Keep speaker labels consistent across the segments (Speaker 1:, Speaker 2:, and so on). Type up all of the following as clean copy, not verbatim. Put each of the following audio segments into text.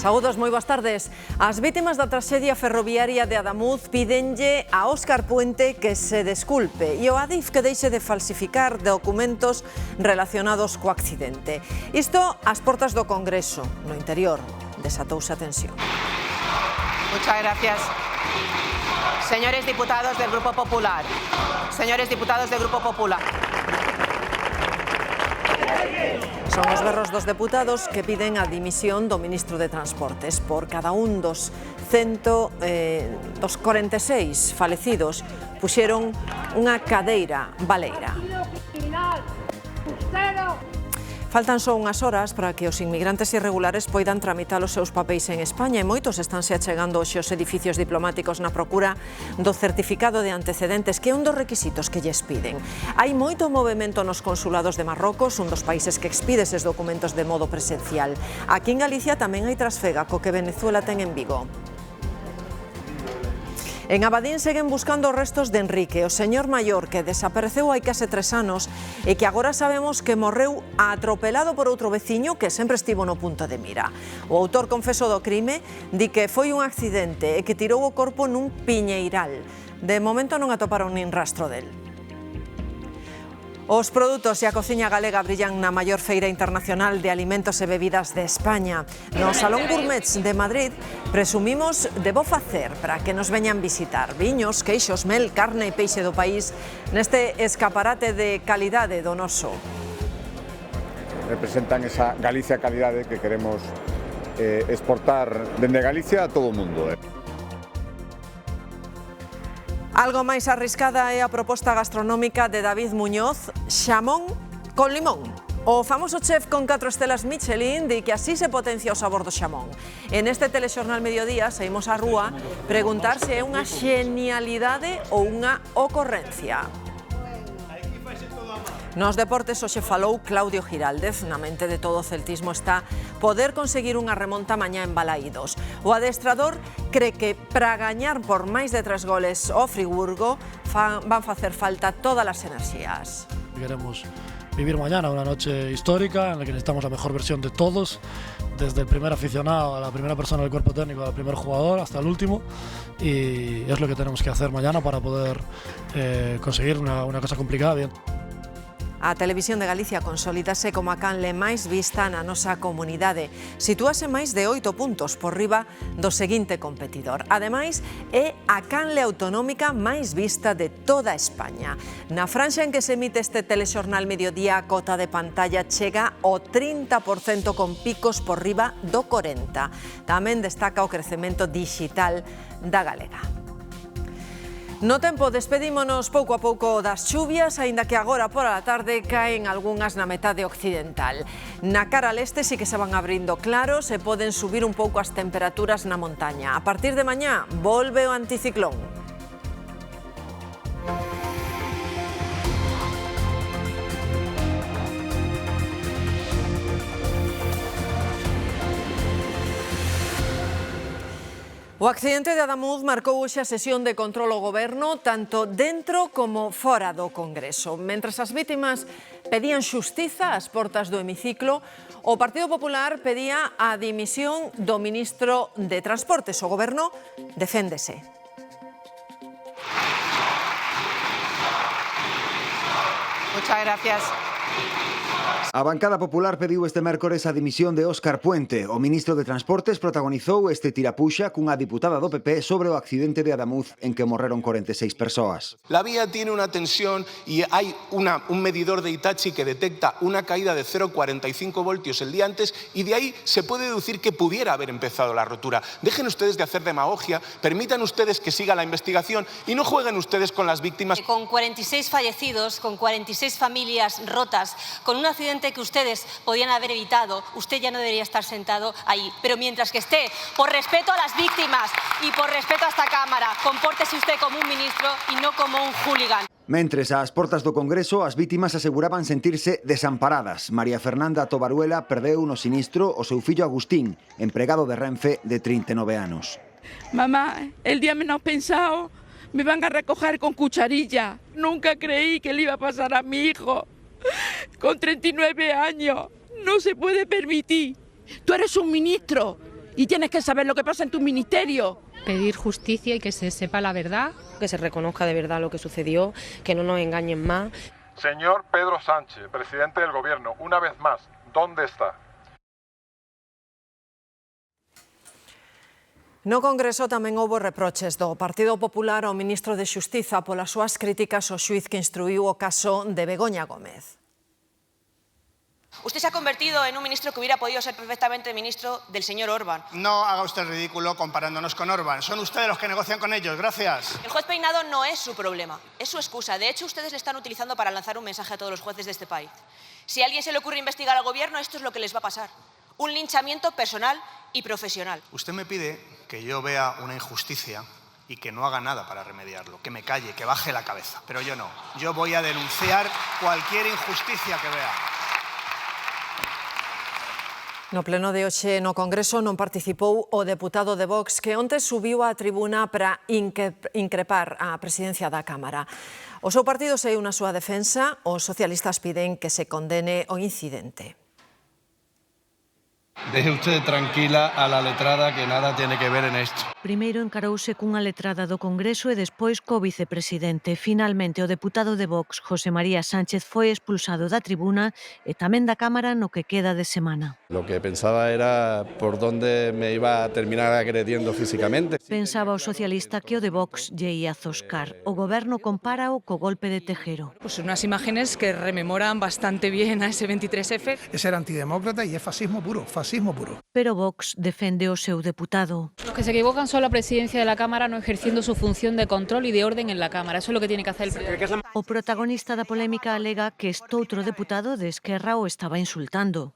Speaker 1: Saúdos, moi boas tardes. As vítimas da traxedia ferroviaria de Adamuz pídenlle a Óscar Puente que se desculpe e o Adif que deixe de falsificar documentos relacionados co accidente. Isto ás portas do Congreso. No interior desatouse a tensión.
Speaker 2: Muchas gracias. Señores diputados del Grupo Popular. Señores diputados del Grupo Popular.
Speaker 1: Son os berros dos deputados que piden a dimisión do ministro de Transportes. Por cada un dos 46 falecidos puxeron unha cadeira baleira. Faltan só unhas horas para que os inmigrantes irregulares poidan tramitar os seus papéis en España e moitos estanse achegando aos seus edificios diplomáticos na procura do certificado de antecedentes, que é un dos requisitos que lles piden. Hai moito movimento nos consulados de Marrocos, un dos países que expide eses documentos de modo presencial. Aquí en Galicia tamén hai trasfega co que Venezuela ten en Vigo. En Abadín seguen buscando os restos de Enrique, o señor maior que desapareceu hai case 3 anos e que agora sabemos que morreu atropelado por outro veciño que sempre estivo no punto de mira. O autor confeso do crime di que foi un accidente e que tirou o corpo nun piñeiral. De momento non atoparon nin rastro del. Os produtos e a cociña galega brillan na maior feira internacional de alimentos e bebidas de España. No Salón Gourmets de Madrid presumimos de bo facer para que nos veñan visitar viños, queixos, mel, carne e peixe do país neste escaparate de calidade do noso.
Speaker 3: Representan esa Galicia calidade que queremos exportar dende Galicia a todo o mundo.
Speaker 1: Algo máis arriscada é a proposta gastronómica de David Muñoz, xamón con limón. O famoso chef con 4 estelas Michelin di que así se potencia o sabor do xamón. En este telexornal Mediodía saímos á rúa preguntar se é unha xenialidade ou unha ocorrencia. Nos deportes hoxe falou Claudio Giraldez. Na mente de todo o celtismo está poder conseguir unha remonta mañá en Balaídos. O adestrador cree que para gañar por máis de 3 goles ao Friburgo van facer falta todas as enerxías.
Speaker 4: Queremos vivir mañana una noche histórica en la que necesitamos la mejor versión de todos, desde el primer aficionado a la primera persona del cuerpo técnico, al primer jugador hasta el último, y es lo que tenemos que hacer mañana para poder conseguir una cosa complicada bien.
Speaker 1: A Televisión de Galicia consolídase como a canle máis vista na nosa comunidade. Sitúase máis de 8 puntos por riba do seguinte competidor. Ademais, é a canle autonómica máis vista de toda España. Na franxa en que se emite este telexornal Mediodía, a cota de pantalla chega ao 30% con picos por riba do 40%. Tamén destaca o crecemento dixital da galega. No tempo, despedímonos pouco a pouco das chuvias, aínda que agora por a tarde caen algunhas na metade occidental. Na cara leste sí que se van abrindo claros e poden subir un pouco as temperaturas na montaña. A partir de mañá volve o anticiclón. O accidente de Adamuz marcou hoxe a sesión de control ao goberno tanto dentro como fora do Congreso. Mentres as vítimas pedían xustiza ás portas do hemiciclo, o Partido Popular pedía a dimisión do ministro de Transportes. O goberno deféndese.
Speaker 2: Muchas gracias.
Speaker 5: A bancada popular pediu este mércores a dimisión de Óscar Puente. O ministro de Transportes protagonizou este tirapuxa cunha diputada do PP sobre o accidente de Adamuz en que morreron 46 persoas.
Speaker 6: La vía tiene una tensión y hay un medidor de Hitachi que detecta una caída de 0,45 voltios el día antes y de ahí se puede deducir que pudiera haber empezado la rotura. Dejen ustedes de hacer demagogia, permitan ustedes que siga la investigación y no jueguen ustedes con las víctimas.
Speaker 7: Con 46 fallecidos, con 46 familias rotas, con un accidente que ustedes podían haber evitado, usted ya no debería estar sentado ahí. Pero mientras que esté, por respeto a las víctimas y por respeto a esta Cámara, compórtese usted como un ministro y no como un hooligan.
Speaker 5: Mentres, ás portas do Congreso, as vítimas aseguraban sentirse desamparadas. María Fernanda Tobaruela perdeu no sinistro o seu fillo Agustín, empregado de Renfe de 39 anos.
Speaker 8: Mamá, el día menos pensado me van a recoger con cucharilla. Nunca creí que le iba a pasar a mi hijo. Con 39 años, no se puede permitir. Tú eres un ministro y tienes que saber lo que pasa en tu ministerio.
Speaker 9: Pedir justicia y que se sepa la verdad.
Speaker 10: Que se reconozca de verdad lo que sucedió, que no nos engañen más.
Speaker 11: Señor Pedro Sánchez, presidente del Gobierno, una vez más, ¿dónde está?
Speaker 1: No Congreso tamén houbo reproches do Partido Popular ao ministro de Xustiza polas súas críticas ao xuiz que instruiu o caso de Begoña Gómez.
Speaker 12: Usted se ha convertido en un ministro que hubiera podido ser perfectamente ministro del señor Orbán.
Speaker 13: No haga usted el ridículo comparándonos con Orbán. Son ustedes los que negocian con ellos. Gracias.
Speaker 12: El juez Peinado no es su problema, es su excusa. De hecho, ustedes le están utilizando para lanzar un mensaje a todos los jueces de este país. Si a alguien se le ocurre investigar al gobierno, esto es lo que les va a pasar. Un linchamiento personal y profesional.
Speaker 13: Usted me pide que yo vea una injusticia y que no haga nada para remediarlo, que me calle, que baje la cabeza. Pero yo no. Yo voy a denunciar cualquier injusticia que vea.
Speaker 1: No pleno de hoxe no Congreso non participou o deputado de Vox que onte subiu á tribuna para increpar a presidencia da Cámara. O seu partido saiu na súa defensa, os socialistas piden que se condene o incidente.
Speaker 14: Deje usted tranquila a la letrada que nada tiene que ver en esto.
Speaker 15: Primeiro encarouse cunha letrada do Congreso e despois co vicepresidente. Finalmente, o deputado de Vox, José María Sánchez, foi expulsado da tribuna e tamén da Cámara no que queda de semana.
Speaker 14: Lo que pensaba era por dónde me iba a terminar agrediendo físicamente.
Speaker 15: Pensaba o socialista que o de Vox lle ia zoscar. O goberno compárao co golpe de Tejero.
Speaker 16: Pues unas imágenes que rememoran bastante bien a ese 23F.
Speaker 17: Es ser antidemócrata y es fascismo puro, fascismo puro.
Speaker 15: Pero Vox defende o seu deputado.
Speaker 9: Los que se equivocan son la presidencia de la Cámara no ejerciendo su función de control y de orden en la Cámara. Eso es lo que tiene que hacer el presidente.
Speaker 15: O protagonista da polémica alega que estoutro deputado de Esquerra o estaba insultando.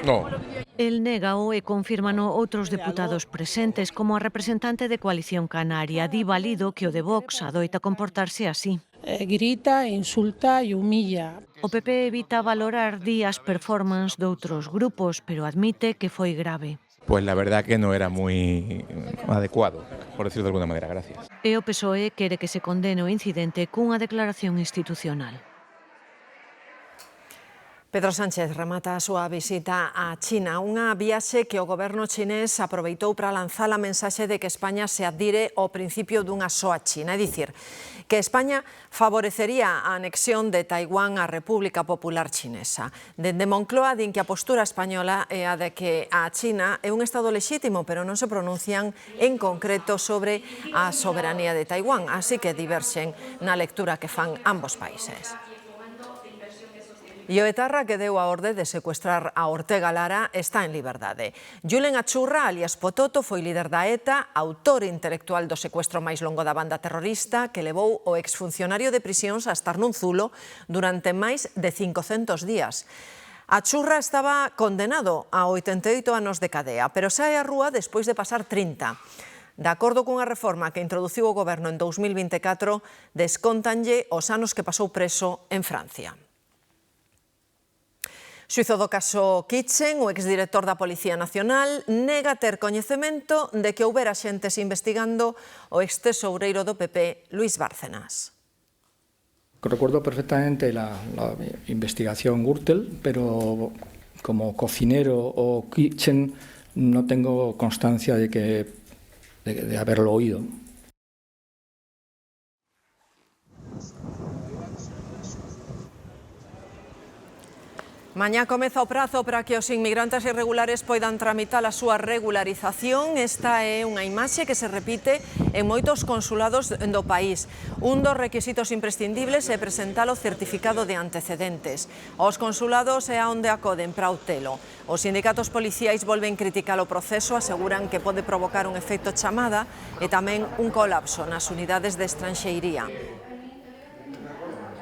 Speaker 14: No.
Speaker 15: El négao e confírmano outros deputados presentes, como a representante de Coalición Canaria. Di válido que o de Vox adoita comportarse así.
Speaker 18: Grita, insulta e humilla.
Speaker 15: O PP evita valorar días performance de outros grupos, pero admite que foi grave.
Speaker 19: Pues la verdad que no era muy adecuado, por decirlo de alguna manera. Gracias.
Speaker 15: E o PSOE quere que se condene o incidente cunha declaración institucional.
Speaker 1: Pedro Sánchez remata a súa visita a China, unha viaxe que o goberno chinés aproveitou para lanzar a mensaxe de que España se adhire ao principio dunha soa China, é dicir, que España favorecería a anexión de Taiwán á República Popular Chinesa. Dende Moncloa din que a postura española é a de que a China é un Estado lexítimo, pero non se pronuncian en concreto sobre a soberanía de Taiwán, así que diverxen na lectura que fan ambos países. E o etarra que deu a orde de secuestrar a Ortega Lara está en liberdade. Julen Achurra, alias Pototo, foi líder da ETA, autor intelectual do secuestro máis longo da banda terrorista que levou o exfuncionario de prisións a estar nun zulo durante máis de 500 días. Achurra estaba condenado a 88 anos de cadea, pero sae á rúa despois de pasar 30. De acordo cunha reforma que introduciu o goberno en 2024, descóntanlle os anos que pasou preso en Francia. Xuízo do caso Kitchen, o exdirector da Policía Nacional, nega ter coñecemento de que houbera xentes investigando o extesoureiro do PP, Luis Bárcenas.
Speaker 20: Recuerdo perfectamente la investigación Gürtel, pero como cocinero o Kitchen no tengo constancia de haberlo oído.
Speaker 1: Mañá comeza o prazo para que os inmigrantes irregulares poidan tramitar a súa regularización. Esta é unha imaxe que se repite en moitos consulados do país. Un dos requisitos imprescindibles é presentar o certificado de antecedentes. Os consulados é a onde acoden para obtelo. Os sindicatos policiais volven criticar o proceso, aseguran que pode provocar un efecto chamada e tamén un colapso nas unidades de estranxeiría.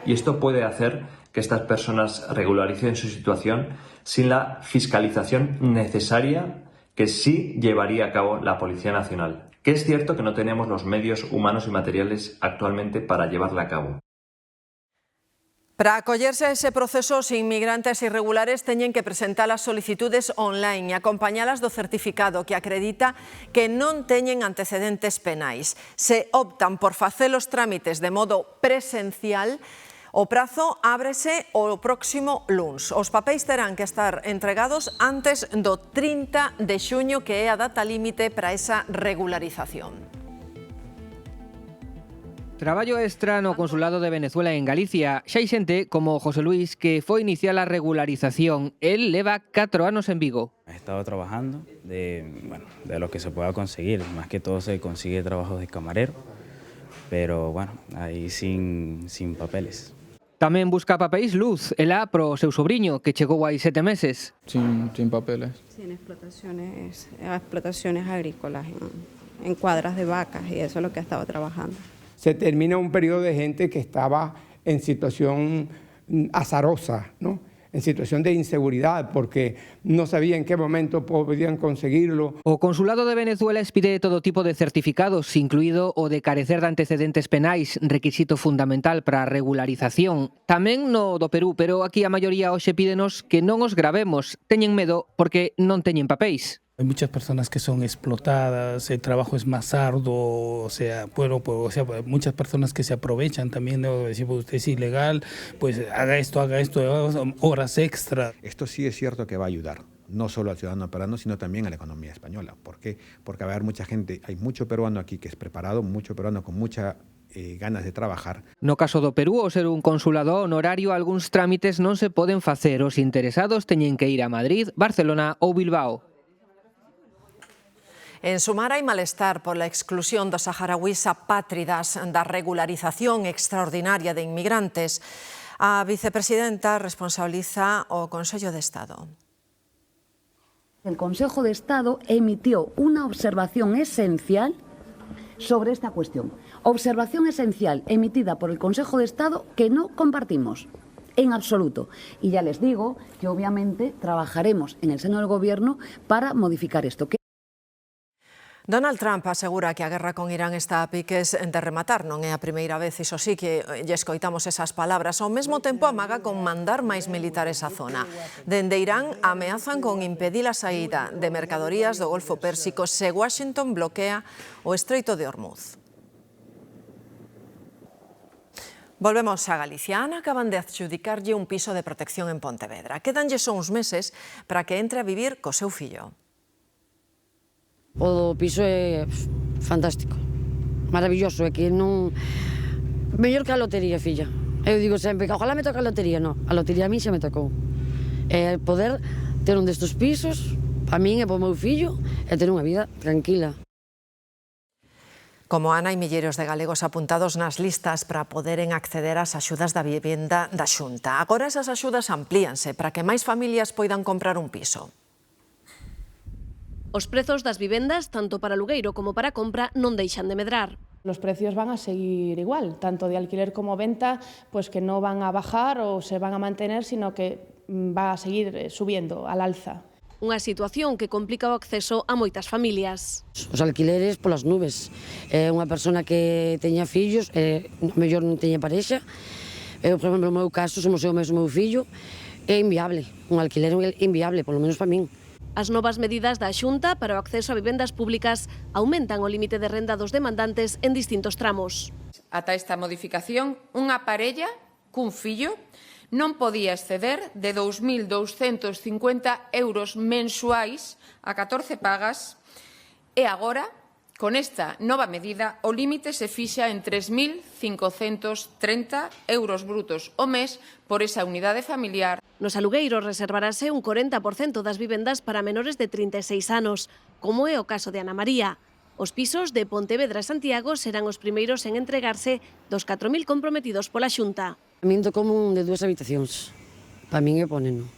Speaker 21: Y esto puede hacer que estas personas regularicen su situación sin la fiscalización necesaria que sí llevaría a cabo la Policía Nacional, que es cierto que no tenemos los medios humanos y materiales actualmente para llevarla a cabo.
Speaker 1: Para acollerse a ese proceso, os inmigrantes irregulares teñen que presentar as solicitudes online e acompañalas do certificado que acredita que non teñen antecedentes penais. Se optan por facer os trámites de modo presencial, O prazo ábrese o próximo luns. Os papéis terán que estar entregados antes do 30 de xuño, que é a data límite para esa regularización.
Speaker 3: Traballo extra no Consulado de Venezuela en Galicia. Xa hai xente como José Luis que foi iniciar a regularización. Él leva 4 anos en Vigo.
Speaker 22: He estado trabajando de lo que se pueda conseguir. Más que todo se consigue trabajo de camarero, pero bueno, aí sin papeles.
Speaker 3: Tamén busca papéis Luz, ela pro seu sobrinho, que chegou hai 7 meses.
Speaker 23: Sin papeles.
Speaker 24: Sí, en explotaciones agrícolas, en cuadras de vacas, y eso es lo que ha estado trabajando.
Speaker 25: Se termina un periodo de gente que estaba en situación azarosa, ¿no? En situación de inseguridad, porque no sabía en qué momento podían conseguirlo.
Speaker 3: O Consulado de Venezuela expide todo tipo de certificados, incluído o de carecer de antecedentes penais, requisito fundamental para a regularización. Tamén no do Perú, pero aquí a maioría hoxe pídenos que non os gravemos. Teñen medo porque non teñen papéis.
Speaker 26: Hay muchas personas que son explotadas, el trabajo es más arduo, muchas personas que se aprovechan también, ¿no? Decir, pues usted es ilegal, pues haga esto, horas extra.
Speaker 27: Esto sí es cierto que va a ayudar, no solo al ciudadano peruano, sino también a la economía española. ¿Por qué? Porque va a haber mucha gente, hay mucho peruano aquí que es preparado, mucho peruano con mucha ganas de trabajar.
Speaker 3: No caso do Perú, ao ser un consulado honorario, algúns trámites non se poden facer. Os interesados teñen que ir a Madrid, Barcelona ou Bilbao.
Speaker 1: En Sumar hai malestar pola exclusión dos saharauís apátridas da regularización extraordinaria de inmigrantes. A vicepresidenta responsabiliza o Consello de Estado.
Speaker 28: El Consejo de Estado emitió una observación esencial sobre esta cuestión. Observación esencial emitida por el Consejo de Estado que no compartimos en absoluto. Y ya les digo que obviamente trabajaremos en el seno del Gobierno para modificar esto.
Speaker 1: Donald Trump asegura que a guerra con Irán está a piques de rematar. Non é a primeira vez, iso sí, que lle escoitamos esas palabras. Ao mesmo tempo amaga con mandar máis militares á zona. Dende Irán ameazan con impedir a saída de mercadorías do Golfo Pérsico se Washington bloquea o Estreito de Hormuz. Volvemos a Galicia. Ana acaban de adxudicarlle un piso de protección en Pontevedra. Quedanlle só uns meses para que entre a vivir co seu fillo.
Speaker 29: O piso é fantástico, maravilloso, é que non... Mellor que a lotería, filla. Eu digo sempre que ojalá me toque a lotería, non, a lotería a mí xa me tocou. É poder ter un destes pisos, para min e para o meu fillo, e ter unha vida tranquila.
Speaker 1: Como Ana, hai milleiros de galegos apuntados nas listas para poderen acceder ás axudas da vivenda da Xunta. Agora esas axudas amplíanse para que máis familias poidan comprar un piso.
Speaker 30: Os prezos das vivendas, tanto para alugueiro como para compra, non deixan de medrar.
Speaker 31: Los precios van a seguir igual, tanto de alquiler como venta, pues que no van a bajar o se van a mantener, sino que va a seguir subiendo al alza.
Speaker 30: Unha situación que complica o acceso a moitas familias.
Speaker 29: Os alquileres polas nubes. Unha persona que teña fillos, mellor non teña parexa, por exemplo, no meu caso, somos eu mesmo meu fillo, é inviable. Un alquiler é inviable, polo menos para min.
Speaker 30: As novas medidas da Xunta para o acceso a vivendas públicas aumentan o límite de renda dos demandantes en distintos tramos.
Speaker 32: Ata esta modificación, unha parella cun fillo non podía exceder de 2.250 euros mensuais a 14 pagas e agora, con esta nova medida, o límite se fixa en 3.530 euros brutos o mes por esa unidade familiar.
Speaker 30: Nos alugueiros reservarase un 40% das vivendas para menores de 36 anos, como é o caso de Ana María. Os pisos de Pontevedra e Santiago serán os primeiros en entregarse dos 4.000 comprometidos pola Xunta.
Speaker 29: A min tocou un de 2 habitacións. Para min é poneno.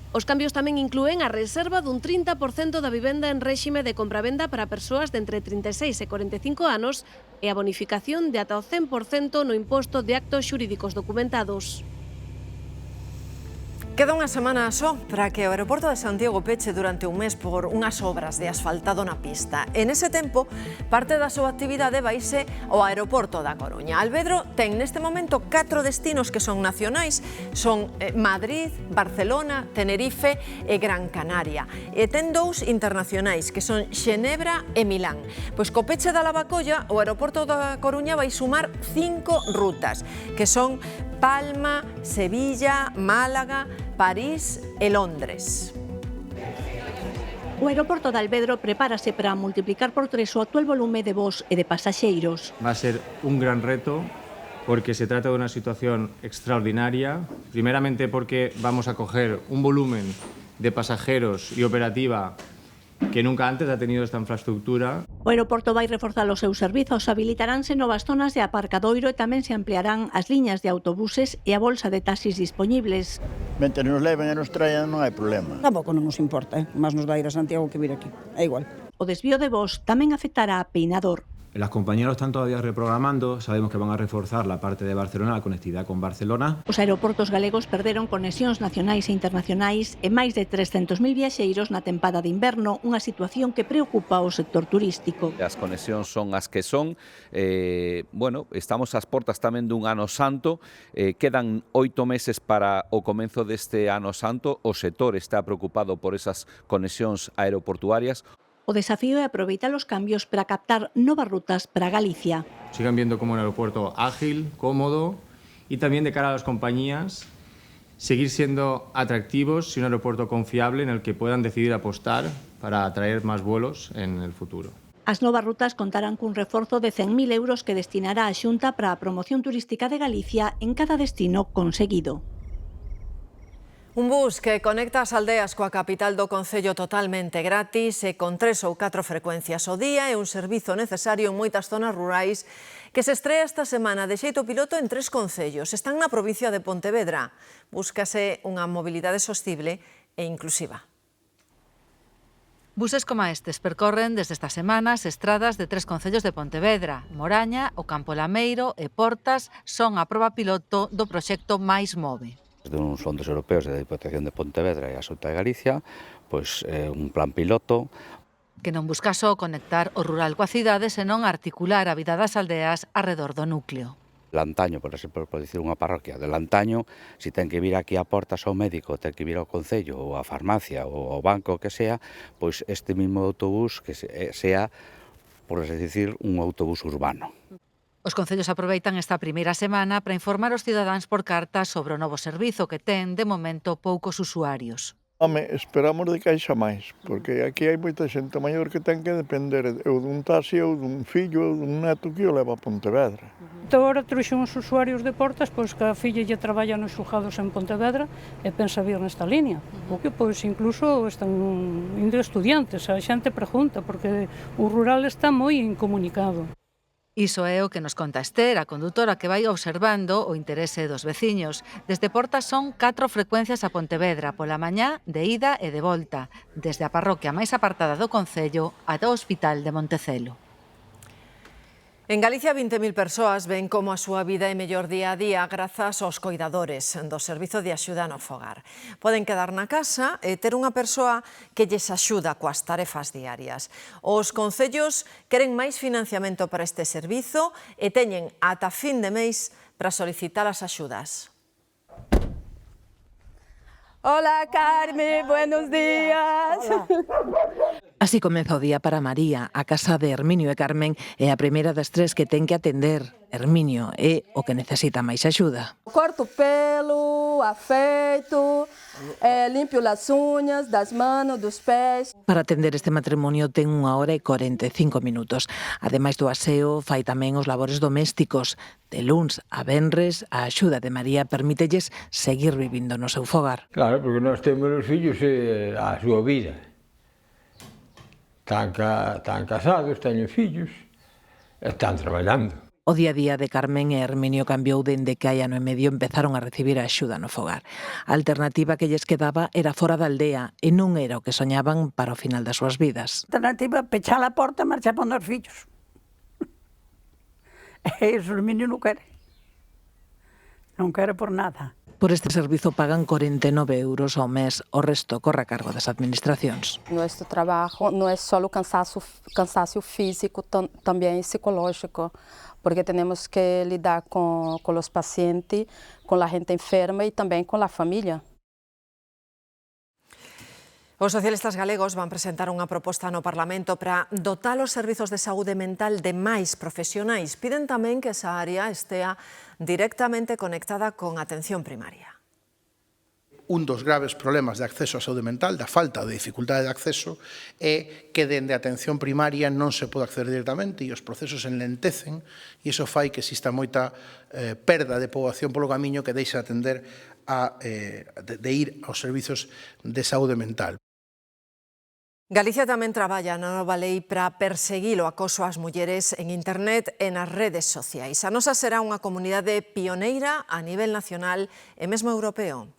Speaker 30: Os cambios tamén inclúen a reserva dun 30% da vivenda en réxime de compravenda para persoas de entre 36 e 45 anos e a bonificación de ata o 100% no imposto de actos xurídicos documentados.
Speaker 1: Queda unha semana só para que o aeroporto de Santiago peche durante un mes por unhas obras de asfaltado na pista. En ese tempo, parte da súa actividade vaise ao aeroporto da Coruña. Alvedro ten neste momento 4 destinos que son nacionais, son Madrid, Barcelona, Tenerife e Gran Canaria. E ten 2 internacionais, que son Xenebra e Milán. Pois co peche da Lavacolla, o aeroporto da Coruña vai sumar 5 rutas, que son Palma, Sevilla, Málaga, París e Londres.
Speaker 2: O aeroporto de Alvedro prepárase para multiplicar por 3 o actual volume de voos e de pasaxeiros.
Speaker 4: Va a ser un gran reto porque se trata de una situación extraordinaria, primeramente porque vamos a coger un volumen de pasajeros y operativa que nunca antes ha tenido esta infraestructura.
Speaker 2: O aeroporto vai reforzar os seus servizos, habilitaránse novas zonas de aparcadoiro e tamén se ampliarán as liñas de autobuses e a bolsa de taxis dispoñibles.
Speaker 5: Mentre nos leven e nos traian non hai problema.
Speaker 6: Tampouco non nos importa, máis nos vai ir a Santiago que vir aquí, é igual.
Speaker 2: O desvío de voos tamén afectará a Peinador.
Speaker 7: Las compañías lo están todavía reprogramando, sabemos que van a reforzar la parte de Barcelona, la conectividad con Barcelona.
Speaker 2: Os aeroportos galegos perderon conexións nacionais e internacionais e máis de 300.000 viaxeiros na tempada de inverno, unha situación que preocupa ao sector turístico.
Speaker 8: As conexións son as que son, estamos ás portas tamén dun ano santo, quedan 8 meses para o comenzo deste ano santo, o sector está preocupado por esas conexións aeroportuarias.
Speaker 2: O desafío é aproveitar os cambios para captar novas rutas para Galicia.
Speaker 4: Sigan viendo como un aeropuerto ágil, cómodo y también de cara a las compañías, seguir siendo atractivos y un aeropuerto confiable en el que puedan decidir apostar para atraer más vuelos en el futuro.
Speaker 2: As novas rutas contarán cun reforzo de 100.000 euros que destinará a Xunta para a promoción turística de Galicia en cada destino conseguido.
Speaker 1: Un bus que conecta as aldeas coa capital do concello totalmente gratis e con 3 ou 4 frecuencias ao día é un servizo necesario en moitas zonas rurais que se estrea esta semana de xeito piloto en 3 concellos. Están na provincia de Pontevedra. Búscase unha mobilidade sostible e inclusiva.
Speaker 10: Buses como estes percorren desde esta semana as estradas de 3 concellos de Pontevedra. Moraña, o Campo Lameiro e Portas son a proba piloto do proxecto Mais Move.
Speaker 11: De uns fondos europeos da Diputación de Pontevedra e a Xunta de Galicia, pois un plan piloto
Speaker 10: que non busca só conectar o rural coa cidade, senón articular a vida das aldeas arredor do núcleo.
Speaker 11: Lantaño, por exemplo, por dicir unha parroquia de Lantaño, se ten que vir aquí a Portas ao médico, ten que vir ao concello ou á farmacia ou ao banco, que sea, pois este mismo autobús que sea, por así dicir, un autobús urbano.
Speaker 10: Os concellos aproveitan esta primeira semana para informar os cidadáns por carta sobre o novo servizo que ten, de momento, poucos usuarios.
Speaker 12: Esperamos de caixa máis, porque aquí hai moita xente maior que ten que depender ou dun taxi ou dun fillo ou dun neto que o leva a Pontevedra.
Speaker 13: Agora trouxen os usuarios de Portas, pois que a filla lle traballa nos xulgados en Pontevedra e pensa vir nesta línea. O que, pois, incluso están indo estudiantes, a xente pregunta, porque o rural está moi incomunicado.
Speaker 10: Iso é o que nos conta Esther, a condutora que vai observando o interese dos veciños. Desde Portas son 4 frecuencias a Pontevedra, pola mañá, de ida e de volta, desde a parroquia máis apartada do concello ata o Hospital de Montecelo.
Speaker 1: En Galicia, 20.000 persoas ven como a súa vida é mellor día a día grazas aos coidadores do Servizo de Axuda no Fogar. Poden quedar na casa e ter unha persoa que lles axuda coas tarefas diarias. Os concellos queren máis financiamento para este servizo e teñen ata fin de mes para solicitar as axudas.
Speaker 16: Hola, Carmen, buenos días.
Speaker 23: Así comeza o día para María. A casa de Herminio e Carmen é a primeira das 3 que ten que atender. Herminio é o que necesita máis axuda.
Speaker 16: Corto o pelo, afeito, limpio as unhas das manos, dos pés.
Speaker 23: Para atender este matrimonio ten 1 hora e 45 minutos. Ademais do aseo, fai tamén os labores domésticos. De luns a venres, a axuda de María permítelles seguir vivindo no seu fogar.
Speaker 33: Claro, porque nós temos os fillos e a súa vida. Están casados, teñen fillos, están traballando.
Speaker 23: O día a día de Carmen e Herminio cambiou dende que hai ano e medio empezaron a recibir a axuda no fogar. A alternativa que lles quedaba era fora da aldea e non era o que soñaban para o final das súas vidas.
Speaker 16: A alternativa, pechar a porta e marchar para os fillos. E iso o Herminio non quere. Non quere por nada.
Speaker 23: Por este servizo pagan 49 euros ao mes, o resto corre a cargo das administracións.
Speaker 34: Nuestro trabajo no es solo cansancio físico, también psicológico, porque tenemos que lidar con los pacientes, con la gente enferma y también con la familia.
Speaker 1: Os socialistas galegos van presentar unha proposta no Parlamento para dotar os servizos de saúde mental de máis profesionais. Piden tamén que esa área estea directamente conectada con atención primaria.
Speaker 3: Un dos graves problemas de acceso á saúde mental, da falta ou de dificultade de acceso, é que dende a atención primaria non se pode acceder directamente e os procesos enlentecen e iso fai que exista moita perda de poboación polo camiño que deixa de atender de ir aos servizos de saúde mental.
Speaker 1: Galicia tamén traballa na nova lei para perseguir o acoso ás mulleres en internet e nas redes sociais. A nosa será unha comunidade pioneira a nivel nacional e mesmo europeo.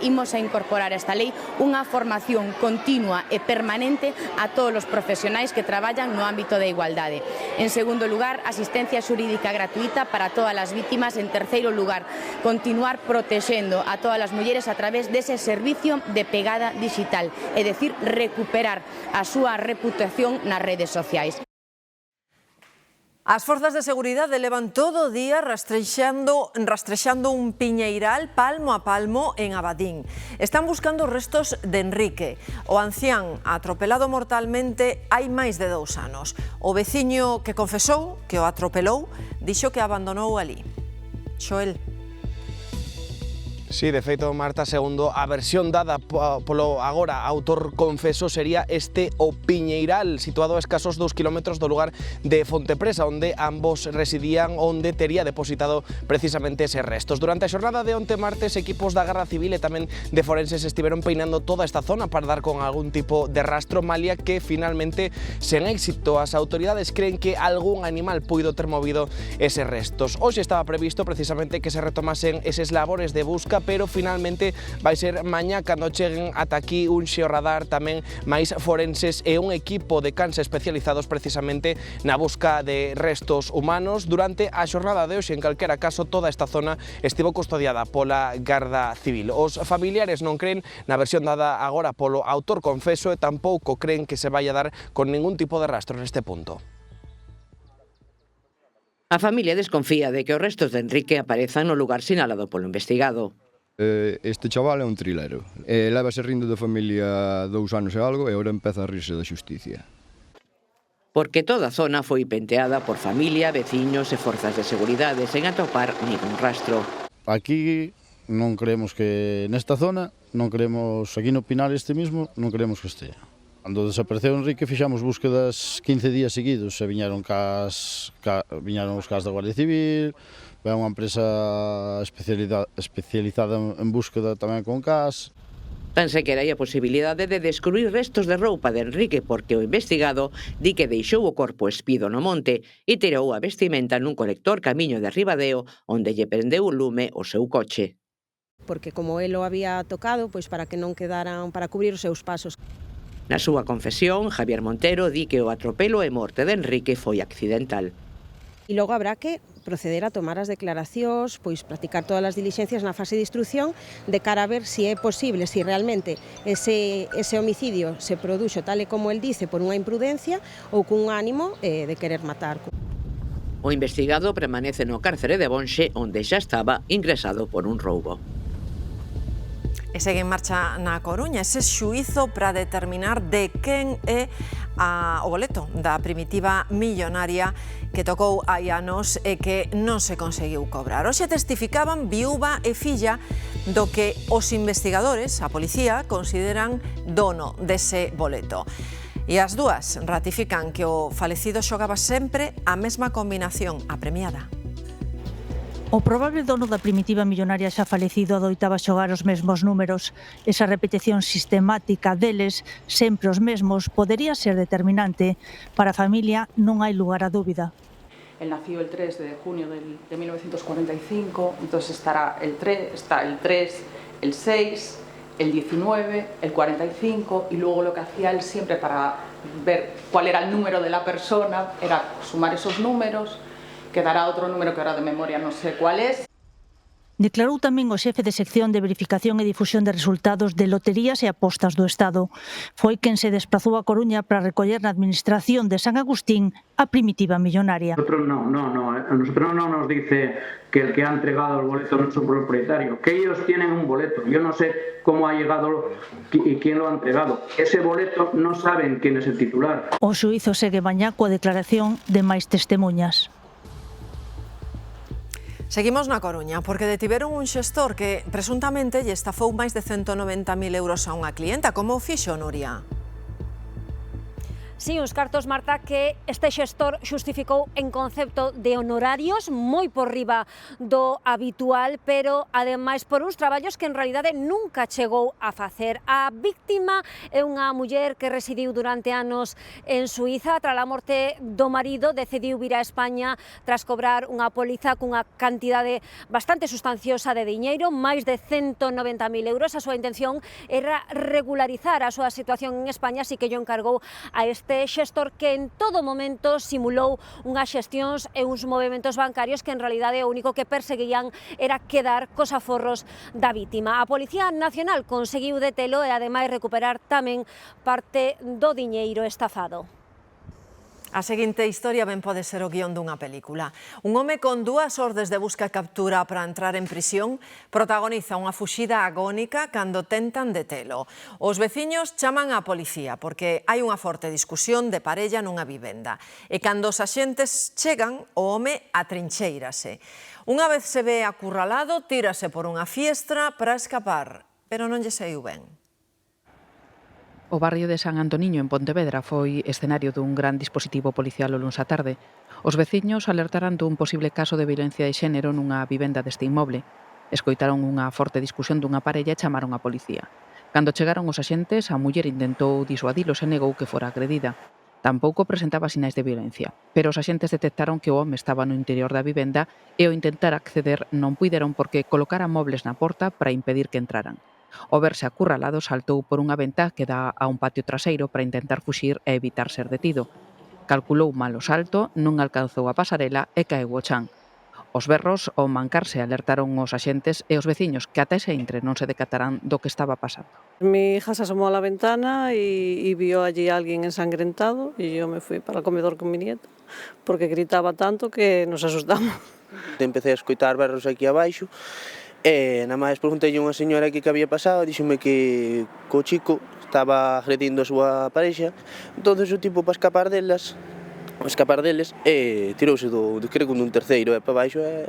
Speaker 9: Imos a incorporar a esta lei unha formación continua e permanente a todos os profesionais que traballan no ámbito da igualdade. En segundo lugar, asistencia xurídica gratuita para todas as vítimas. En terceiro lugar, continuar protexendo a todas as mulleres a través dese servicio de pegada digital, é dicir, recuperar a súa reputación nas redes sociais.
Speaker 1: As forzas de seguridade levan todo o día rastrexando un piñeiral palmo a palmo en Abadín. Están buscando os restos de Enrique, o ancián atropelado mortalmente hai máis de 2 anos. O veciño que confesou que o atropelou dixo que abandonou ali. Xoel.
Speaker 14: Sí, de feito, Marta, segundo a versión dada polo agora autor confeso, sería este o Piñeiral, situado a escasos 2 kilómetros do lugar de Fontepresa, onde ambos residían, onde tería depositado precisamente eses restos. Durante a xornada de onte martes, equipos da Garda Civil e tamén de forenses estiveron peinando toda esta zona para dar con algún tipo de rastro, malia que finalmente, sen éxito, as autoridades creen que algún animal puido ter movido eses restos. Hoxe estaba previsto precisamente que se retomasen eses labores de busca, pero finalmente vai ser mañá cando cheguen ata aquí un xeorradar, tamén máis forenses e un equipo de cans especializados precisamente na busca de restos humanos. Durante a xornada de hoxe, en calquera caso, toda esta zona estivo custodiada pola Garda Civil. Os familiares non creen na versión dada agora polo autor confeso e tampouco creen que se vai a dar con ningún tipo de rastro neste punto.
Speaker 15: A familia desconfía de que os restos de Enrique aparezan no lugar sinalado polo investigado.
Speaker 17: Este chaval é un trilero. Levase rindo da familia 2 anos e algo e agora empeza a rirse da xusticia.
Speaker 15: Porque toda a zona foi penteada por familia, veciños e forzas de seguridade sen atopar ningún rastro.
Speaker 5: Aquí non creemos que nesta zona, non creemos aquí no Pinal este mismo, non creemos que estea. Cando desapareceu Enrique fixamos búsquedas 15 días seguidos e viñaron os cas da Guardia Civil, é unha empresa especializada en búsqueda tamén con cas.
Speaker 15: Tan sequera hai a posibilidade de descubrir restos de roupa de Enrique porque o investigado di que deixou o corpo espido no monte e tirou a vestimenta nun colector camiño de Ribadeo onde lle prendeu un lume o seu coche.
Speaker 18: Porque como el o había tocado, pois para que non quedaran, para cubrir os seus pasos.
Speaker 15: Na súa confesión, Javier Montero di que o atropelo e morte de Enrique foi accidental.
Speaker 18: E logo habrá que proceder a tomar as declaracións, pois practicar todas as dilixencias na fase de instrucción de cara a ver se é posible, se realmente ese homicidio se produxo tal e como el dice por unha imprudencia ou cun ánimo de querer matar.
Speaker 15: O investigado permanece no cárcere de Bonxe onde xa estaba ingresado por un roubo.
Speaker 1: E segue en marcha na Coruña ese xuízo para determinar de quen é o boleto da primitiva millonaria que tocou hai anos e que non se conseguiu cobrar. Hoxe testificaban viúva e filla do que os investigadores, a policía, consideran dono dese boleto. E as dúas ratifican que o falecido xogaba sempre a mesma combinación, a premiada.
Speaker 19: O probable dono da primitiva millonaria xa falecido adoitaba xogar os mesmos números. Esa repetición sistemática deles, sempre os mesmos, podería ser determinante. Para a familia non hai lugar a dúbida.
Speaker 20: Él nació el 3 de junio de 1945, entonces está el 3, el 6, el 19, el 45 y luego lo que hacía él siempre para ver cuál era el número de la persona era sumar esos números, que dará otro número que ahora de memoria no sé cuál es.
Speaker 19: Declarou tamén o xefe de sección de verificación e difusión de resultados de loterías e apostas do Estado. Foi quen se desplazou a Coruña para recoller na administración de San Agustín a primitiva millonaria.
Speaker 6: Nosotros no nos dice que el que ha entregado el boleto no es su propietario, que ellos tienen un boleto. Yo no sé cómo ha llegado y quién lo ha entregado. Ese boleto no saben quién es el titular.
Speaker 19: O xuízo segue mañá coa declaración de máis testemuñas.
Speaker 1: Seguimos na Coruña, porque detiveron un xestor que presuntamente lle estafou máis de 190.000 euros a unha clienta. Como o fixo, Nuria?
Speaker 7: Sí, uns cartos, Marta, que este xestor xustificou en concepto de honorarios moi por riba do habitual, pero ademais por uns traballos que en realidade nunca chegou a facer. A víctima é unha muller que residiu durante anos en Suiza. Tras a morte do marido, decidiu vir a España tras cobrar unha póliza cunha cantidade bastante sustanciosa de diñeiro, máis de 190.000 euros. A súa intención era regularizar a súa situación en España, así que lle encargou a este xestor que en todo momento simulou unhas xestións e uns movementos bancarios que en realidade o único que perseguían era quedar cos aforros da vítima. A Policía Nacional conseguiu detelo e ademais recuperar tamén parte do diñeiro estafado.
Speaker 1: A seguinte historia ben pode ser o guión dunha película. Un home con 2 ordes de busca e captura para entrar en prisión protagoniza unha fuxida agónica cando tentan detelo. Os veciños chaman á policía porque hai unha forte discusión de parella nunha vivenda. E cando os axentes chegan, o home atrincheírase. Unha vez se ve acurralado, tírase por unha fiestra para escapar, pero non lle saiu ben.
Speaker 8: O barrio de San Antoniño, en Pontevedra, foi escenario dun gran dispositivo policial o luns á tarde. Os veciños alertaran dun posible caso de violencia de xénero nunha vivenda deste inmoble. Escoitaron unha forte discusión dunha parella e chamaron a policía. Cando chegaron os axentes, a muller intentou disuadilos e negou que fora agredida. Tampouco presentaba sinais de violencia, pero os axentes detectaron que o home estaba no interior da vivenda e ao intentar acceder non puideron porque colocara mobles na porta para impedir que entraran. Ao verse acurralado, saltou por unha ventá que dá a un patio traseiro para intentar fuxir e evitar ser detido. Calculou mal o salto, non alcanzou a pasarela e caeu ao chan. Os berros ao mancarse alertaron os axentes e os veciños que até se entre non se decatarán do que estaba pasando.
Speaker 21: Mi hija se asomó a la ventana y vio allí a alguien ensangrentado y yo me fui para el comedor con mi nieto porque gritaba tanto que nos asustamos.
Speaker 22: Empecé a escoitar berros aquí abaixo. E nada máis preguntei a unha señora que había pasado, díxome que o chico estaba agredindo a súa parexa. Entonces o tipo para escapar deles tirouse creo que dun terceiro e para baixo e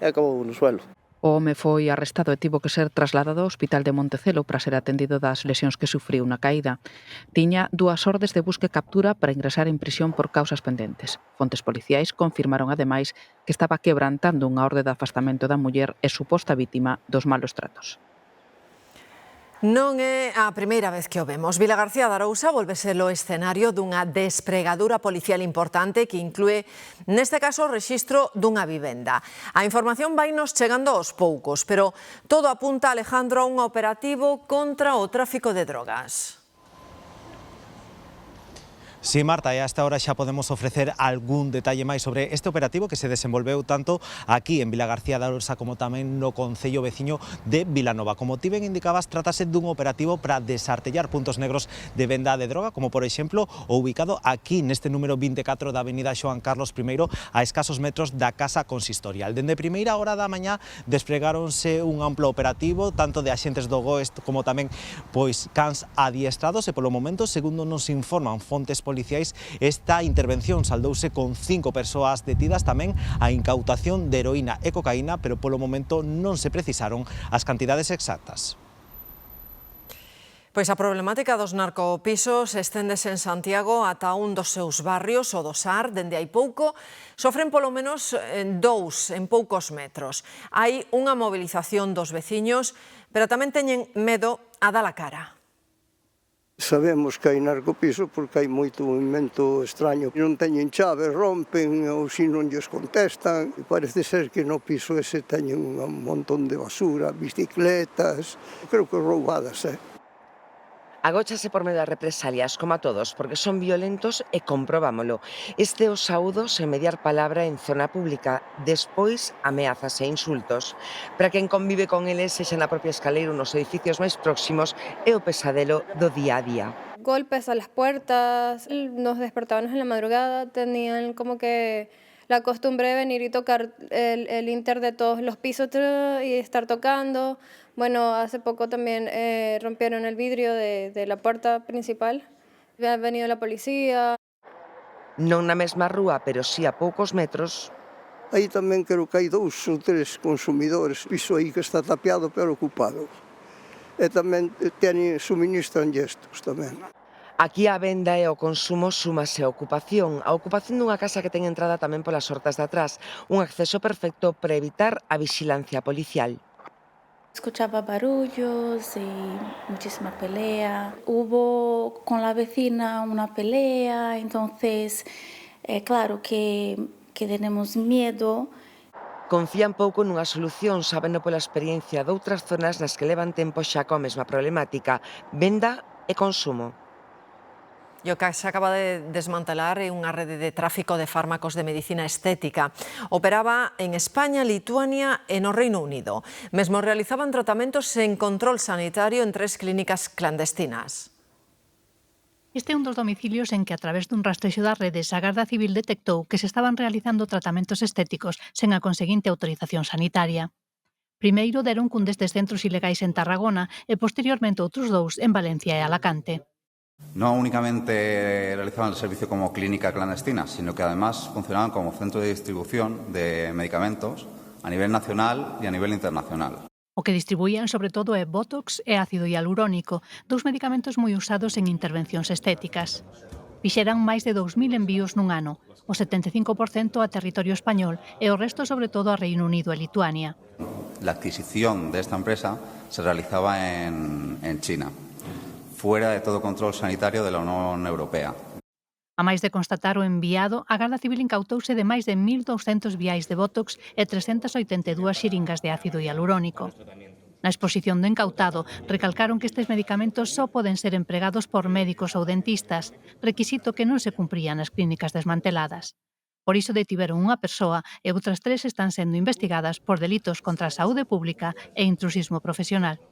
Speaker 22: acabou no suelo.
Speaker 8: O home foi arrestado e tivo que ser trasladado ao Hospital de Montecelo para ser atendido das lesións que sufriu na caída. Tiña 2 ordes de busca e captura para ingresar en prisión por causas pendentes. Fontes policiais confirmaron ademais que estaba quebrantando unha orde de afastamento da muller e suposta vítima dos malos tratos.
Speaker 1: Non é a primeira vez que o vemos. Vilagarcía de Arousa volve ser o escenario dunha despregadura policial importante que inclúe, neste caso, o rexistro dunha vivenda. A información vainos chegando aos poucos, pero todo apunta, Alejandro, a un operativo contra o tráfico de drogas.
Speaker 24: Sí, Marta, e a esta hora xa podemos ofrecer algún detalle máis sobre este operativo que se desenvolveu tanto aquí en Vilagarcía de Arousa como tamén no concello veciño de Vilanova. Como ti ben indicabas, trátase dun operativo para desartellar puntos negros de venda de droga, como por exemplo o ubicado aquí neste número 24 da avenida Xoán Carlos I, a escasos metros da Casa Consistorial. Dende primeira hora da mañá despregáronse un amplo operativo, tanto de axentes do GOES como tamén cans adiestrados, e polo momento, segundo nos informan fontes policiais, esta intervención saldouse con 5 persoas detidas, tamén a incautación de heroína e cocaína, pero polo momento non se precisaron as cantidades exactas.
Speaker 1: Pois a problemática dos narcopisos esténdese en Santiago ata un dos seus barrios, o do Sar, dende hai pouco. Sofren polo menos 2 en poucos metros. Hai unha mobilización dos veciños, pero tamén teñen medo a dar a cara.
Speaker 25: Sabemos que hai narcopiso porque hai moito movimento extraño. Non teñen chave, rompen ou se non lles contestan. E parece ser que no piso ese teñen un montón de basura, bicicletas, creo que roubadas,
Speaker 2: Agóchase por medio das represalias, como a todos, porque son violentos e comprobámolo. Este o saúdo sen mediar palabra en zona pública, despois ameazas e insultos. Para quen convive con eles, sexa na propia escaleira ou nos edificios máis próximos, é o pesadelo do día a día.
Speaker 4: Golpes a las puertas, nos despertábamos en la madrugada, tenían como que la costumbre de venir y tocar el inter de todos los pisos y estar tocando. Bueno, hace poco también rompieron el vidrio de la puerta principal. Ha venido la policía.
Speaker 2: Non na mesma rúa, pero sí a poucos metros.
Speaker 25: Aí tamén creo que hai 2 ou 3 consumidores, piso aí que está tapiado pero ocupado. E tamén suministran gestos tamén.
Speaker 2: Aquí a venda e o consumo súmase a ocupación. A ocupación dunha casa que ten entrada tamén polas hortas de atrás. Un acceso perfecto para evitar a vigilancia policial.
Speaker 10: Escuchaba barullos y muchísima pelea. Hubo con la vecina una pelea, entonces claro que tenemos miedo.
Speaker 2: Confían pouco nunha solución, sábeno pola experiencia de outras zonas nas que levan tempo xa coa mesma problemática, venda e consumo.
Speaker 1: E o que se acaba de desmantelar é unha rede de tráfico de fármacos de medicina estética. Operaba en España, Lituania e no Reino Unido. Mesmo realizaban tratamentos sen control sanitario en 3 clínicas clandestinas.
Speaker 19: Este é un dos domicilios en que, a través dun rastrexo das redes, a Garda Civil detectou que se estaban realizando tratamentos estéticos sen a conseguinte autorización sanitaria. Primeiro deron cun destes centros ilegais en Tarragona e posteriormente outros 2 en Valencia e Alacante.
Speaker 11: No únicamente realizaban el servicio como clínica clandestina, sino que además funcionaban como centro de distribución de medicamentos a nivel nacional y a nivel internacional.
Speaker 19: O que distribuían sobre todo é Botox e ácido hialurónico, 2 medicamentos moi usados en intervencións estéticas. Fixeran máis de 2.000 envíos nun ano, o 75% a territorio español e o resto sobre todo a Reino Unido e Lituania.
Speaker 11: La adquisición de esta empresa se realizaba en China, fuera de todo control sanitario de la Unión Europea.
Speaker 19: A máis de constatar o enviado, a Garda Civil incautouse de máis de 1.200 viais de Botox e 382 xiringas de ácido hialurónico. Na exposición do incautado, recalcaron que estes medicamentos só poden ser empregados por médicos ou dentistas, requisito que non se cumpría nas clínicas desmanteladas. Por iso detiveron unha persoa e outras 3 están sendo investigadas por delitos contra a saúde pública e intrusismo profesional.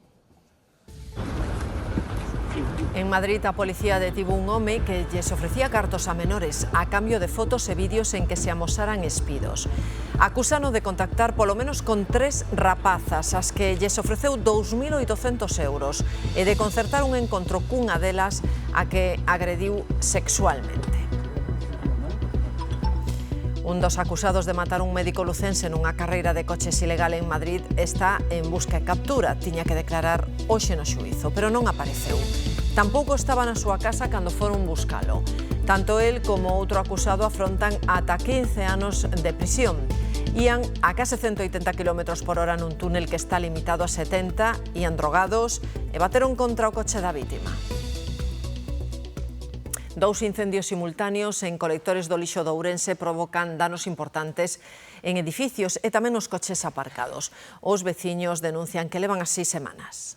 Speaker 1: En Madrid, a policía detivo un home que lles ofrecía cartos a menores a cambio de fotos e vídeos en que se amosaran espidos. Acúsano de contactar polo menos con 3 rapazas, as que lles ofreceu 2.800 euros e de concertar un encontro cunha delas a que agrediu sexualmente. Un dos acusados de matar un médico lucense nunha carreira de coches ilegal en Madrid está en busca e captura. Tiña que declarar hoxe no xuízo, pero non apareceu. Tampouco estaba na súa casa cando foron buscalo. Tanto el como outro acusado afrontan ata 15 anos de prisión. Ían a case 180 km/h nun túnel que está limitado a 70, ían drogados e bateron contra o coche da vítima. 2 incendios simultáneos en colectores do lixo de Ourense provocan danos importantes en edificios e tamén nos coches aparcados. Os veciños denuncian que levan así semanas.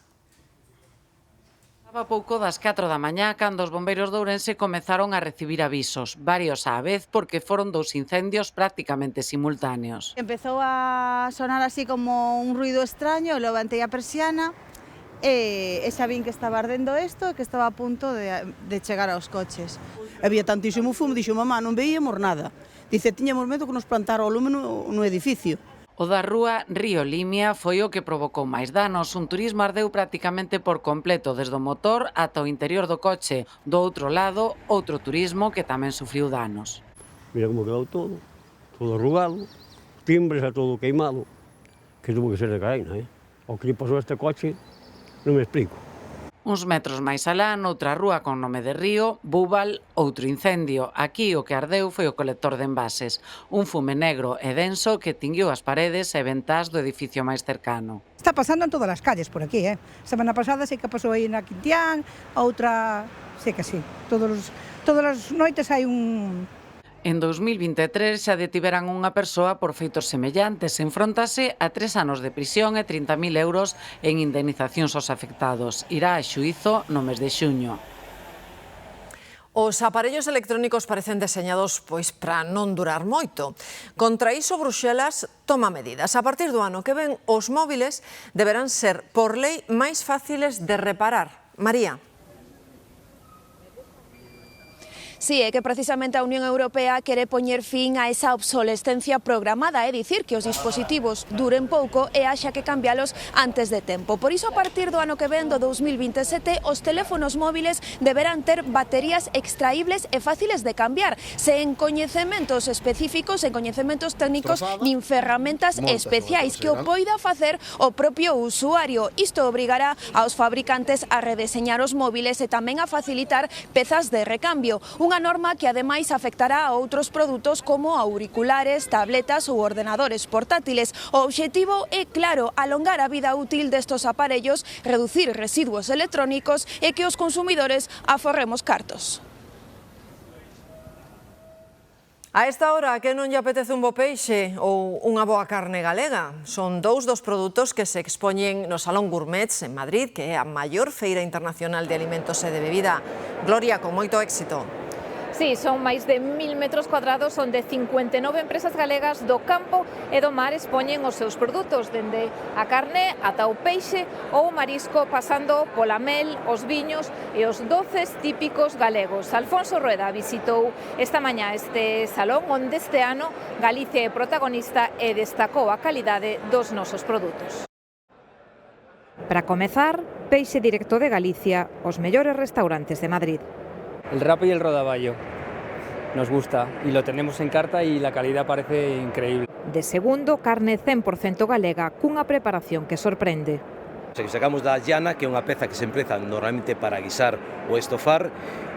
Speaker 12: A pouco das 4 da mañá, cando os bombeiros de Ourense comezaron a recibir avisos, varios á vez, porque foron 2 incendios prácticamente simultáneos.
Speaker 13: Empezou a sonar así como un ruido extraño, levantei a persiana e xa vin que estaba ardendo isto e que estaba a punto de chegar aos coches.
Speaker 26: Había tantísimo fumo, dixo, mamá, non veíamos nada. Dice, tiñamos medo que nos plantara o lume no edificio.
Speaker 12: O da rúa Río Limia foi o que provocou máis danos. Un turismo ardeu prácticamente por completo, desde o motor ata o interior do coche. Do outro lado, outro turismo que tamén sufriu danos.
Speaker 27: Mira como quedou todo arrugado, timbres a todo queimado, que tuvo que ser de cadena, O que lle pasou a este coche, non me explico.
Speaker 12: Uns metros máis alá, noutra rúa con nome de Río, Búbal, outro incendio. Aquí o que ardeu foi o colector de envases. Un fume negro e denso que tinguiu as paredes e ventás do edificio máis cercano.
Speaker 34: Está pasando en todas as calles por aquí, Semana pasada sei que pasou aí na Quintián, outra, sei que sí. Todas as noites hai un...
Speaker 12: En 2023 xa detiveran unha persoa por feitos semellantes. Enfróntase a 3 anos de prisión e 30.000 euros en indemnizacións aos afectados. Irá a xuízo no mes de xuño.
Speaker 1: Os aparellos electrónicos parecen deseñados para non durar moito. Contra iso, Bruxelas toma medidas. A partir do ano que ven, os móviles deberán ser, por lei, máis fáciles de reparar. María.
Speaker 3: Sí, é que precisamente a Unión Europea quere poñer fin a esa obsolescencia programada, é dicir, que os dispositivos duren pouco e haxa que cambialos antes de tempo. Por iso, a partir do ano que ven, do 2027, os teléfonos móviles deberán ter baterías extraíbles e fáciles de cambiar, sen coñecementos específicos, sen coñecementos técnicos, nin ferramentas especiais que o poida facer o propio usuario. Isto obrigará aos fabricantes a redeseñar os móviles e tamén a facilitar pezas de recambio. Unha norma que ademais afectará a outros produtos como auriculares, tabletas ou ordenadores portátiles. O obxectivo é, claro, alongar a vida útil destos aparellos, reducir residuos electrónicos e que os consumidores aforremos cartos.
Speaker 1: A esta hora, que non lle apetece un bo peixe ou unha boa carne galega? Son dous dos produtos que se expoñen no Salón Gourmets en Madrid, que é a maior feira internacional de alimentos e de bebida. Gloria, con moito éxito.
Speaker 5: Sí, son máis de 1000 metros cuadrados onde 59 empresas galegas do campo e do mar expoñen os seus produtos, dende a carne ata o peixe ou o marisco, pasando pola mel, os viños e os doces típicos galegos. Alfonso Rueda visitou esta mañá este salón onde este ano Galicia é protagonista e destacou a calidade dos nosos produtos. Para comezar, peixe directo de Galicia, os mellores restaurantes de Madrid.
Speaker 9: El rape y el rodaballo nos gusta y lo tenemos en carta y la calidad parece increíble.
Speaker 5: De segundo, carne 100% galega cunha preparación que sorprende.
Speaker 14: Sacamos da llana, que é unha peza que se empreza normalmente para guisar ou estofar,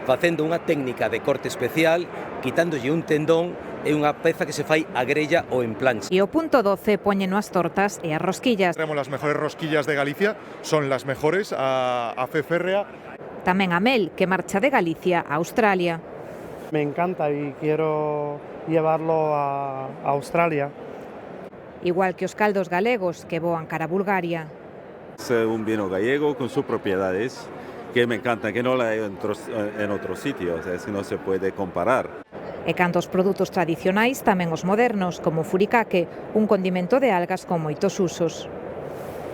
Speaker 14: facendo unha técnica de corte especial, quitándolle un tendón, é unha peza que se fai a grella ou en plancha.
Speaker 5: E o punto 12 poñen as tortas e as rosquillas.
Speaker 16: Tenemos las mejores rosquillas de Galicia, son las mejores a fe férrea.
Speaker 5: Tamén a mel, que marcha de Galicia a Australia.
Speaker 17: Me encanta y quiero llevarlo a Australia.
Speaker 5: Igual que os caldos galegos que voan cara a Bulgaria.
Speaker 18: Es un vino gallego con sus propiedades que me encantan, que no la hay en otros sitios, es que no se puede comparar.
Speaker 5: E canto aos produtos tradicionais, tamén os modernos, como o furikake, un condimento de algas con moitos usos.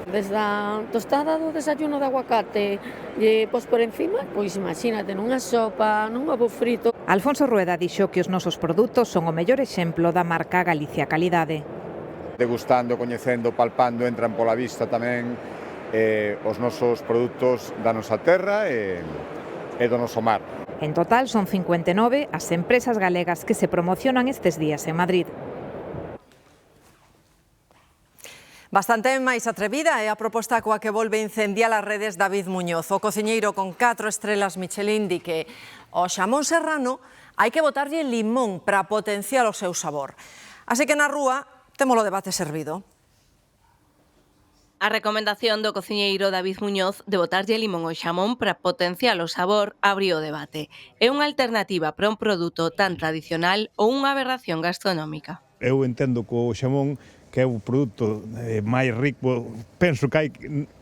Speaker 23: Desde a tostada do desayuno de aguacate e pos por encima, pois imagínate, nunha sopa, nun ovo frito.
Speaker 5: Alfonso Rueda dixo que os nosos produtos son o mellor exemplo da marca Galicia Calidade.
Speaker 28: Degustando, coñecendo, palpando, entran pola vista tamén os nosos produtos da nosa terra e do noso mar.
Speaker 5: En total son 59 as empresas galegas que se promocionan estes días en Madrid.
Speaker 1: Bastante máis atrevida é a proposta coa que volve incendiar as redes David Muñoz. O cociñeiro con 4 estrelas Michelin di que ao xamón serrano hai que botarlle limón para potenciar o seu sabor. Así que na rúa temos o debate servido.
Speaker 29: A recomendación do cociñeiro David Muñoz de botarlle limón ao xamón para potenciar o sabor abriu o debate. É unha alternativa para un produto tan tradicional ou unha aberración gastronómica?
Speaker 30: Eu entendo que o xamón, que é o produto máis rico, penso que hai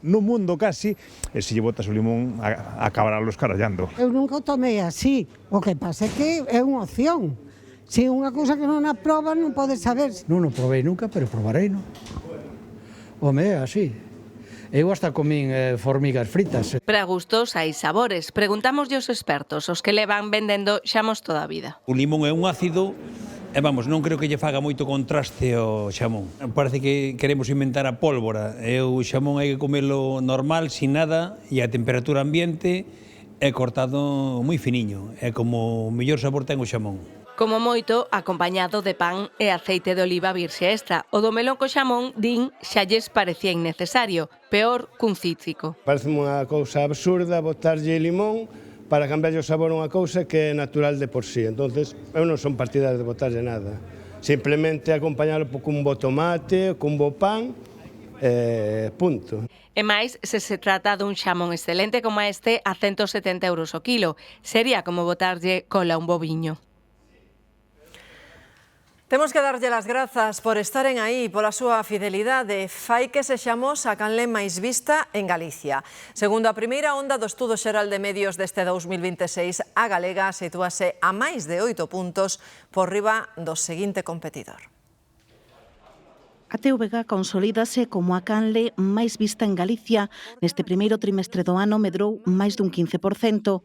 Speaker 30: no mundo casi, e se lle botas o limón acabará los carallando.
Speaker 31: Eu nunca o tomei así, o que pasa é que é unha opción. Se é unha cousa que non a probas non podes saber.
Speaker 32: Non o provei nunca, pero probarei, non? Home, é así. Eu hasta comín formigas fritas.
Speaker 29: Para gustos hai sabores. Preguntámoslle aos expertos, os que levan vendendo xamos toda a vida.
Speaker 33: O limón é un ácido. E vamos, non creo que lle faga moito contraste ao xamón. Parece que queremos inventar a pólvora. E o xamón hai que comelo normal, sin nada, e a temperatura ambiente é cortado moi finiño. É como o mellor sabor ten o xamón.
Speaker 29: Como moito, acompañado de pan e aceite de oliva virxe extra. O do melón co xamón, din, xa lles parecía innecesario. Peor cun cítrico.
Speaker 17: Parece unha cousa absurda botarlle limón para cambiar o sabor a unha cousa que é natural de por sí. Entonces, eu non son partidario de botarlle nada. Simplemente acompañarlo cun bo tomate, cun bo pan, punto.
Speaker 29: E máis, se se trata dun xamón excelente como este, a 170 € o kilo. Sería como botarlle cola un bo viño.
Speaker 1: Temos que darlle as grazas por estaren aí, pola súa fidelidade. Fai que sexamos a canle máis vista en Galicia. Segundo a primeira onda do Estudo Xeral de Medios deste 2026, a galega sitúase a máis de 8 puntos por riba do seguinte competidor.
Speaker 2: A TVG consolídase como a canle máis vista en Galicia. Neste primeiro trimestre do ano medrou máis dun 15%.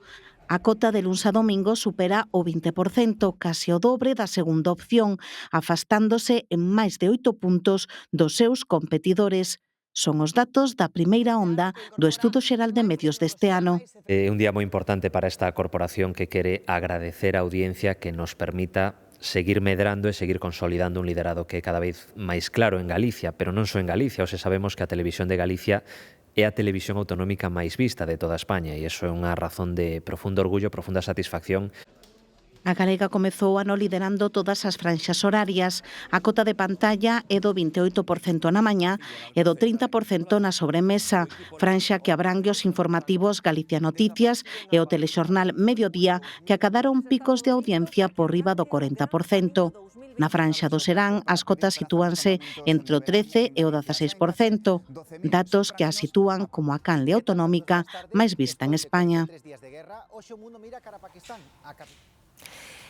Speaker 2: A cota de luns a domingo supera o 20%, case o dobre da segunda opción, afastándose en máis de 8 puntos dos seus competidores. Son os datos da primeira onda do Estudo Xeral de Medios deste ano.
Speaker 4: É un día moi importante para esta corporación que quere agradecer a audiencia que nos permita seguir medrando e seguir consolidando un liderado que é cada vez máis claro en Galicia, pero non só en Galicia. Hoxe sabemos que a Televisión de Galicia é a televisión autonómica máis vista de toda España e iso é unha razón de profundo orgullo, profunda satisfacción.
Speaker 2: A galega comezou o ano liderando todas as franxas horarias. A cota de pantalla é do 28% na mañá e do 30% na sobremesa, franxa que abrangue os informativos Galicia Noticias e o telexornal Mediodía, que acadaron picos de audiencia por riba do 40%. Na franxa do serán, as cotas sitúanse entre o 13% e o 16%, datos que a sitúan como a canle autonómica máis vista en España.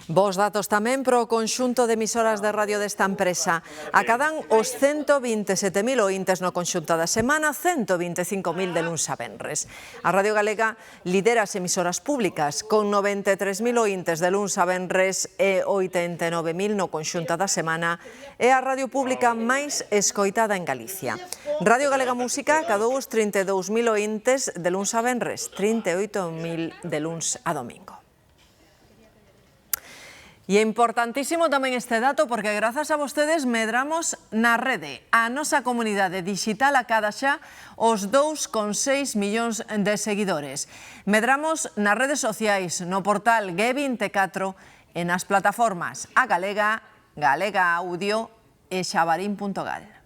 Speaker 1: Bos datos tamén pro conxunto de emisoras de radio desta empresa. Acadan os 127.000 ointes no conxunto da semana, 125.000 de luns a venres. A Radio Galega lidera as emisoras públicas, con 93.000 ointes de luns a venres e 89.000 no conxunto da semana. É a radio pública máis escoitada en Galicia. Radio Galega Música acadou os 32.000 ointes de luns a venres, 38.000 de luns a domingo. E é importantísimo tamén este dato porque grazas a vostedes medramos na rede. A nosa comunidade digital acada xa os 2,6 millóns de seguidores. Medramos nas redes sociais, no portal G24 e nas plataformas A Galega, Galega Audio e xabarín.gal.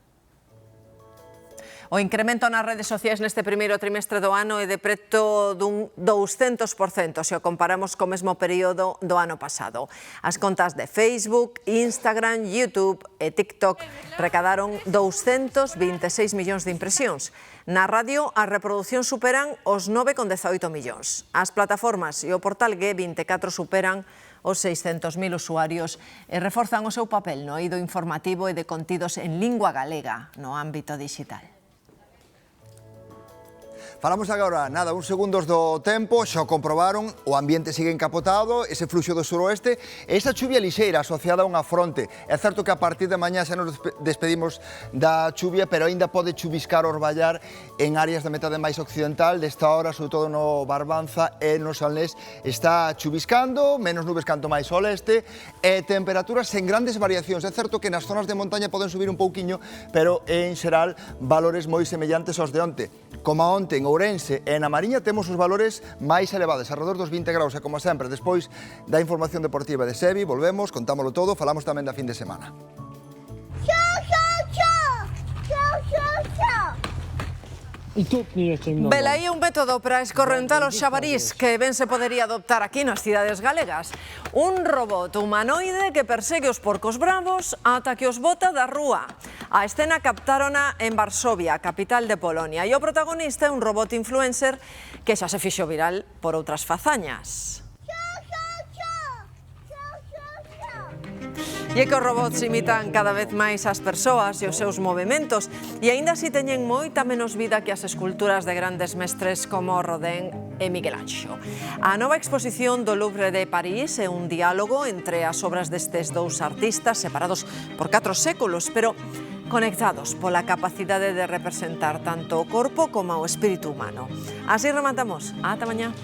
Speaker 1: O incremento nas redes sociais neste primeiro trimestre do ano é de preto dun 200% se o comparamos co mesmo período do ano pasado. As contas de Facebook, Instagram, YouTube e TikTok recadaron 226 millóns de impresións. Na radio, as reproduccións superan os 9,18 millóns. As plataformas e o portal G24 superan os 600.000 usuarios e reforzan o seu papel no eido informativo e de contidos en lingua galega no ámbito digital.
Speaker 6: Falamos agora, nada, uns segundos do tempo, xa o comprobaron, o ambiente sigue encapotado, ese fluxo do suroeste, e esa chuvia lixeira asociada a unha fronte. É certo que a partir de mañá xa nos despedimos da chuvia, pero aínda pode chuviscar ou orballar en áreas da metade máis occidental, desta hora, sobre todo no Barbanza e no Salnés, está chuviscando, menos nubes canto máis ao leste, e temperaturas sen grandes variacións. É certo que nas zonas de montaña poden subir un pouquiño, pero en xeral valores moi semellantes aos de onte. Como onte en Ourense e na Mariña temos os valores máis elevados, alrededor dos 20 graus, e como sempre, despois da información deportiva de Sevi, volvemos, contámolo todo, falamos tamén da fin de semana.
Speaker 1: Velaí un método para escorrentar os xabarís que ben se podería adoptar aquí nas cidades galegas. Un robot humanoide que persegue os porcos bravos ata que os bota da rúa. A escena captárona en Varsovia, capital de Polonia, e o protagonista é un robot influencer que xa se fixo viral por outras fazañas. E é que os robots imitan cada vez máis as persoas e os seus movementos e aínda así teñen moita menos vida que as esculturas de grandes mestres como Rodin e Miguel Anxo. A nova exposición do Louvre de París é un diálogo entre as obras destes dous artistas separados por 4 séculos, pero conectados pola capacidade de representar tanto o corpo como o espírito humano. Así rematamos. Ata mañá.